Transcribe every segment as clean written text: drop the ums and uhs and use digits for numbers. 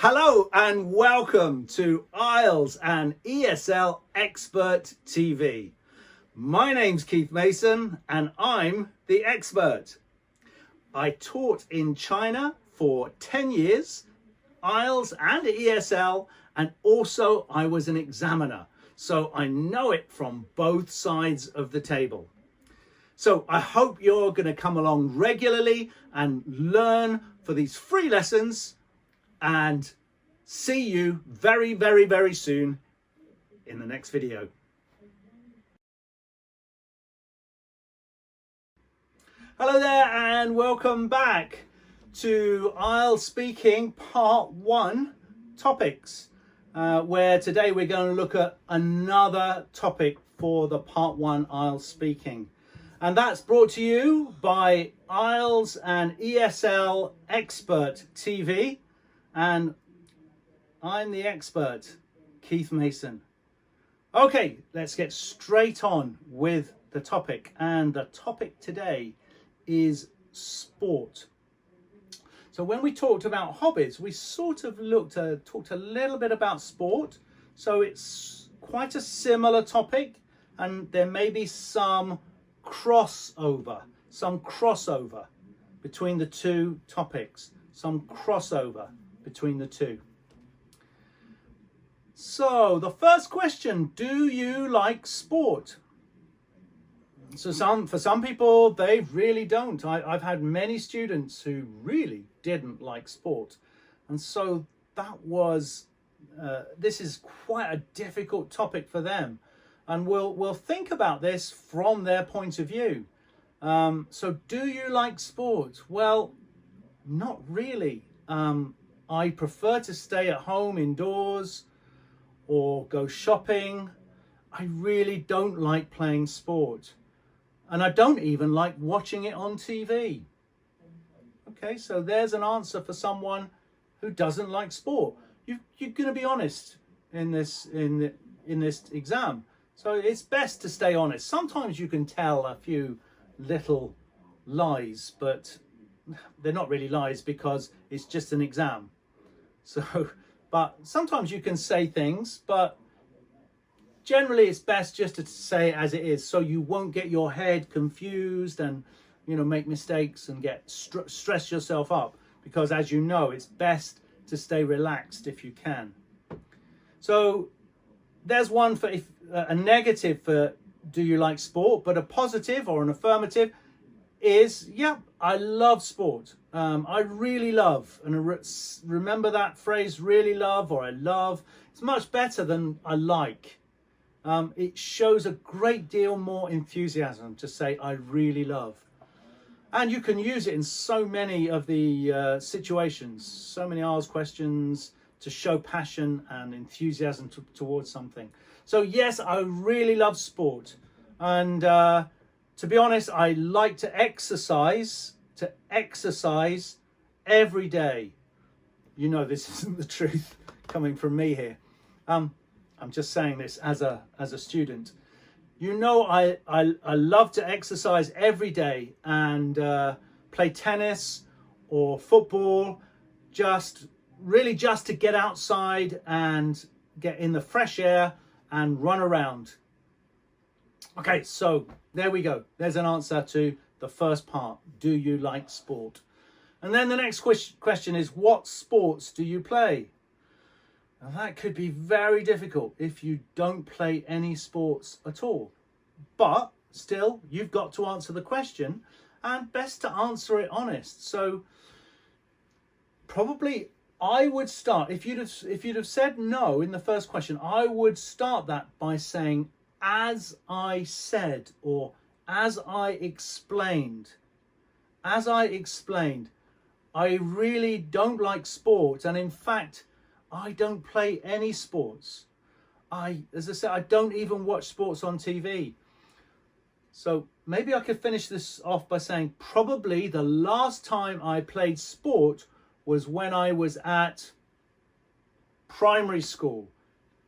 Hello and welcome to IElTS and ESL Expert TV. My name's Keith Mason and I'm the expert. I taught in China for 10 years, IELTS and ESL, and also I was an examiner. So I know it from both sides of the table. So I hope you're going to come along regularly and learn for these free lessons, and see you very soon in the next video. Hello there and welcome back to IELTS Speaking Part 1 Topics, where today we're going to look at another topic for the Part 1 IELTS Speaking. And that's brought to you by IELTS and ESL Expert TV. And I'm the expert, Keith Mason. Okay, let's get straight on with the topic. And the topic today is sport. So when we talked about hobbies, we sort of talked a little bit about sport. So it's quite a similar topic, and there may be some crossover between the two topics, between the two. So the first question, do you like sport? So for some people, they really don't. I've had many students who really didn't like sport. And so that was, this is quite a difficult topic for them. And we'll think about this from their point of view. So do you like sport? Well, not really. I prefer to stay at home indoors or go shopping. I really don't like playing sport. And I don't even like watching it on TV. Okay, so there's an answer for someone who doesn't like sport. You're going to be honest in this exam. So it's best to stay honest. Sometimes you can tell a few little lies, but they're not really lies because it's just an exam. So, but sometimes you can say things, but generally it's best just to say it as it is, so you won't get your head confused and, make mistakes and get stress yourself up, because as you know, it's best to stay relaxed if you can. So there's one for a negative for do you like sport, but a positive or an affirmative is, yeah, I love sport. I really love, and remember that phrase, really love or I love. It's much better than I like. It shows a great deal more enthusiasm to say I really love. And you can use it in so many of the situations, so many IELTS questions to show passion and enthusiasm towards something. So yes, I really love sport. And to be honest, I like to exercise every day. This isn't the truth coming from me here. I'm just saying this as a student. I love to exercise every day and play tennis or football, just to get outside and get in the fresh air and run around. Okay, so there we go. There's an answer to the first part. Do you like sport? And then the next question is, what sports do you play? Now that could be very difficult if you don't play any sports at all. But still, you've got to answer the question, and best to answer it honest. So probably I would start, if you'd have said no in the first question, I would start that by saying, as I said, or as I explained. As I explained, I really don't like sport, and in fact, I don't play any sports. As I said, I don't even watch sports on TV. So maybe I could finish this off by saying probably the last time I played sport was when I was at primary school,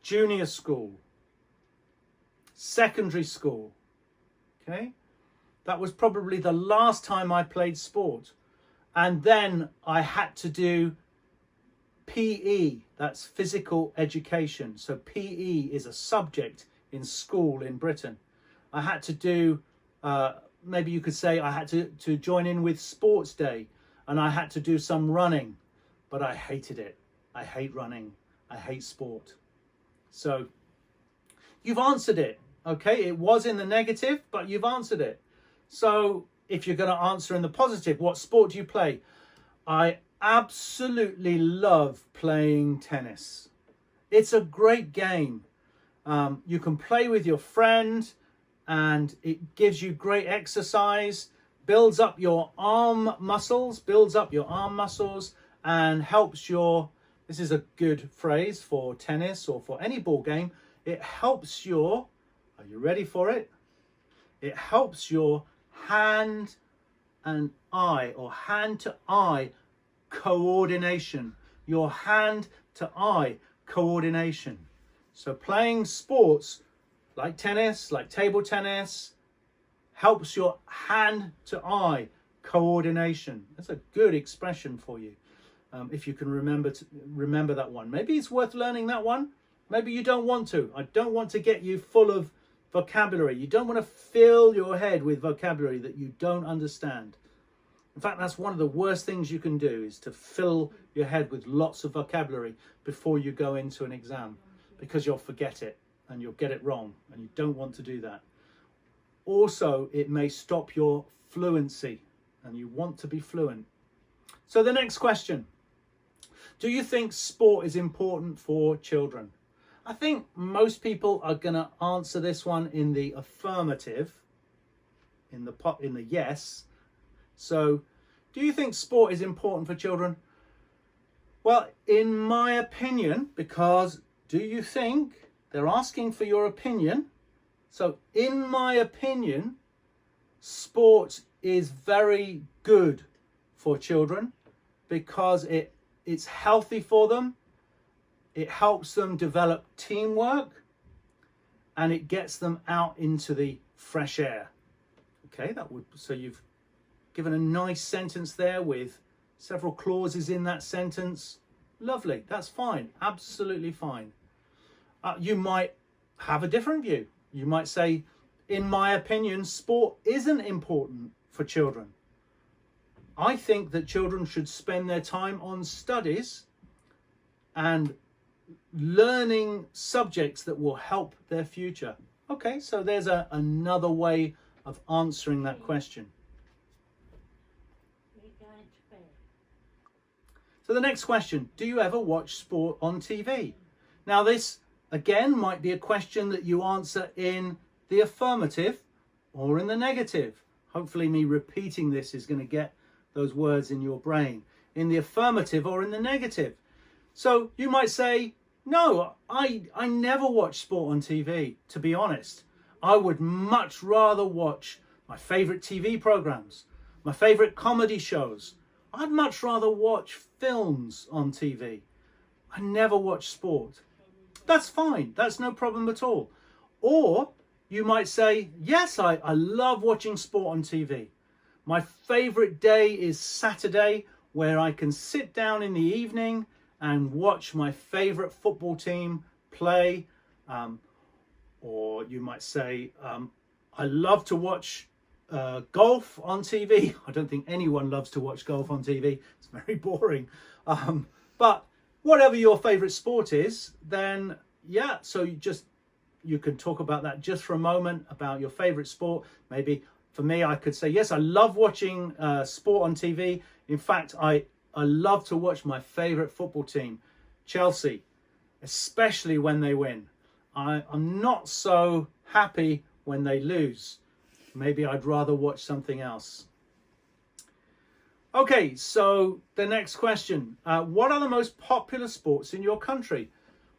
junior school, secondary school. Okay, that was probably the last time I played sport. And then I had to do PE, that's physical education. So PE is a subject in school in Britain. I had to do, maybe you could say I had to join in with sports day, and I had to do some running, but I hated it. I hate running. I hate sport. So you've answered it. Okay, it was in the negative, but you've answered it. So if you're going to answer in the positive, what sport do you play? I absolutely love playing tennis. It's a great game. You can play with your friend, and it gives you great exercise, builds up your arm muscles, and helps your, this is a good phrase for tennis or for any ball game, it helps your, are you ready for it? It helps your hand and eye, or hand to eye coordination. Your hand to eye coordination. So playing sports like tennis, like table tennis, helps your hand to eye coordination. That's a good expression for you. If you can remember that one. Maybe it's worth learning that one. Maybe you don't want to. I don't want to get you full of vocabulary. You don't want to fill your head with vocabulary that you don't understand. In fact, that's one of the worst things you can do, is to fill your head with lots of vocabulary before you go into an exam, because you'll forget it and you'll get it wrong, and you don't want to do that. Also, it may stop your fluency, and you want to be fluent. So the next question, do you think sport is important for children? I think most people are going to answer this one in the affirmative, in the yes. So, do you think sport is important for children? Well, in my opinion, because do you think, they're asking for your opinion. So, in my opinion, sport is very good for children because it's healthy for them. It helps them develop teamwork, and it gets them out into the fresh air. Okay, so you've given a nice sentence there with several clauses in that sentence. Lovely, that's fine, absolutely fine. You might have a different view. You might say, in my opinion, sport isn't important for children. I think that children should spend their time on studies and learning subjects that will help their future. Okay, so there's another way of answering that question. So the next question, do you ever watch sport on TV? Now this, again, might be a question that you answer in the affirmative or in the negative. Hopefully me repeating this is going to get those words in your brain. In the affirmative or in the negative. So you might say, no, I never watch sport on TV, to be honest. I would much rather watch my favourite TV programmes, my favourite comedy shows. I'd much rather watch films on TV. I never watch sport. That's fine. That's no problem at all. Or you might say, yes, I love watching sport on TV. My favourite day is Saturday, where I can sit down in the evening and watch my favourite football team play. Or you might say, I love to watch golf on TV. I don't think anyone loves to watch golf on TV. It's very boring. But whatever your favourite sport is, then yeah, so you can talk about that just for a moment, about your favourite sport. Maybe for me, I could say, yes, I love watching sport on TV. In fact, I love to watch my favourite football team, Chelsea, especially when they win. I'm not so happy when they lose. Maybe I'd rather watch something else. Okay, so the next question. What are the most popular sports in your country?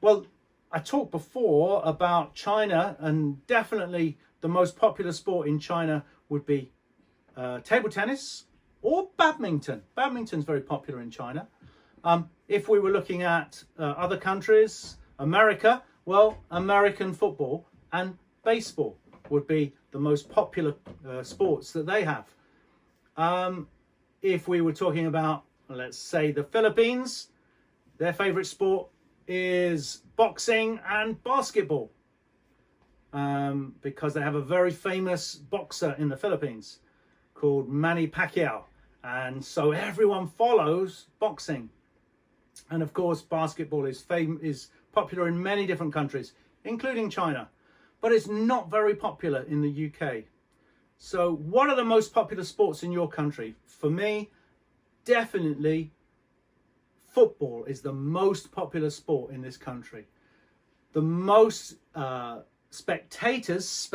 Well, I talked before about China, and definitely the most popular sport in China would be table tennis or badminton. Badminton's very popular in China. If we were looking at other countries, America, well, American football and baseball would be the most popular sports that they have. If we were talking about, let's say, the Philippines, Their favorite sport is boxing and basketball, because they have a very famous boxer in the Philippines called Manny Pacquiao, and so everyone follows boxing. And of course, basketball is popular in many different countries, including China, but it's not very popular in the UK. So what are the most popular sports in your country? For me, definitely football is the most popular sport in this country. The most spectators,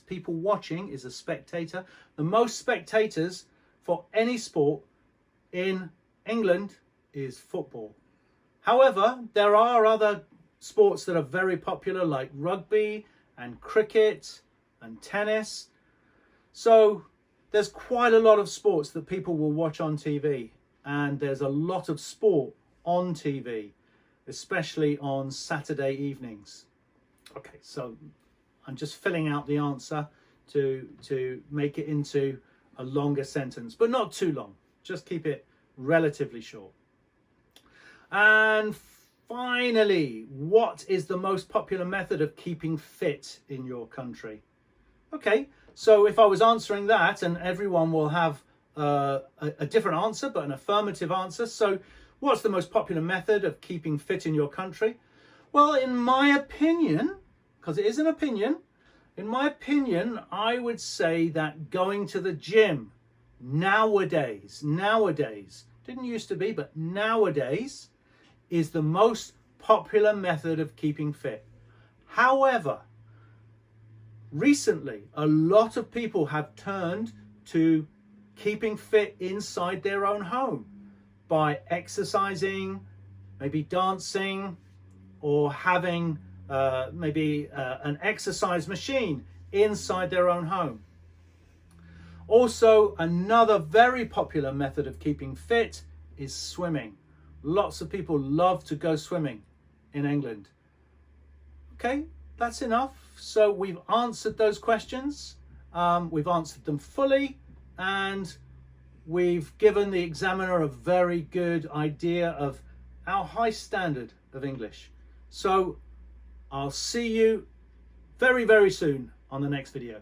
people watching is a spectator. The most spectators for any sport in England is football. However, there are other sports that are very popular, like rugby and cricket and tennis. So there's quite a lot of sports that people will watch on TV, and there's a lot of sport on TV, especially on Saturday evenings. Okay, so I'm just filling out the answer to make it into a longer sentence, but not too long. Just keep it relatively short. And finally, what is the most popular method of keeping fit in your country? Okay, so if I was answering that, and everyone will have a different answer, but an affirmative answer. So what's the most popular method of keeping fit in your country? Well, in my opinion, because it is an opinion, in my opinion, I would say that going to the gym nowadays, didn't used to be, but nowadays is the most popular method of keeping fit. However, recently, a lot of people have turned to keeping fit inside their own home by exercising, maybe dancing, or having maybe an exercise machine inside their own home. Also, another very popular method of keeping fit is swimming. Lots of people love to go swimming in England. Okay, that's enough. So we've answered those questions. We've answered them fully, and we've given the examiner a very good idea of our high standard of English. So I'll see you very, very soon on the next video.